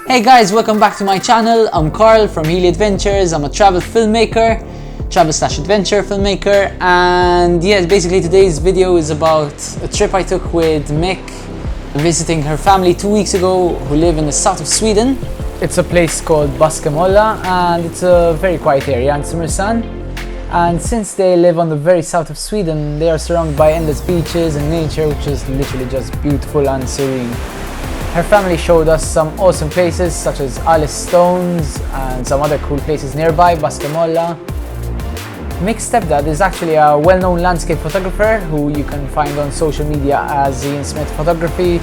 Hey guys, welcome back to my channel. I'm Carl from Healy Adventures. I'm a travel filmmaker, travel/adventure filmmaker, and yeah, basically today's video is about a trip I took with Mick, visiting her family 2 weeks ago who live in the south of Sweden. It's a place called Baskemölla and it's a very quiet area in summer sun. And since they live on the very south of Sweden, they are surrounded by endless beaches and nature, which is literally just beautiful and serene. Her family showed us some awesome places such as Alice Stones and some other cool places nearby, Baskemölla. Mick's stepdad is actually a well-known landscape photographer who you can find on social media as Ian Smith Photography.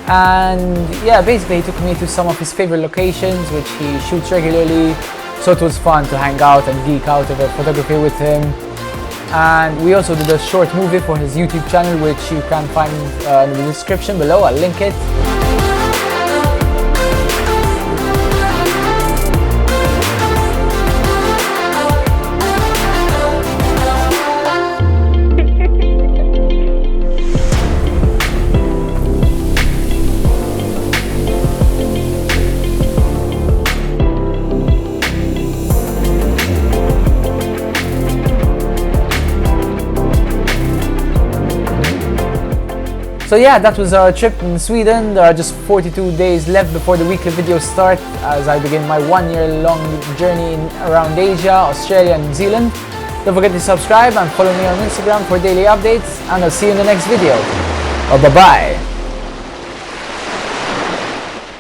And yeah, basically he took me to some of his favorite locations which he shoots regularly, so it was fun to hang out and geek out over photography with him. And we also did a short movie for his YouTube channel which you can find in the description below. I'll link it. So yeah, that was our trip in Sweden. There are just 42 days left before the weekly videos start as I begin my 1-year-long journey around Asia, Australia and New Zealand. Don't forget to subscribe and follow me on Instagram for daily updates, and I'll see you in the next video. Bye bye!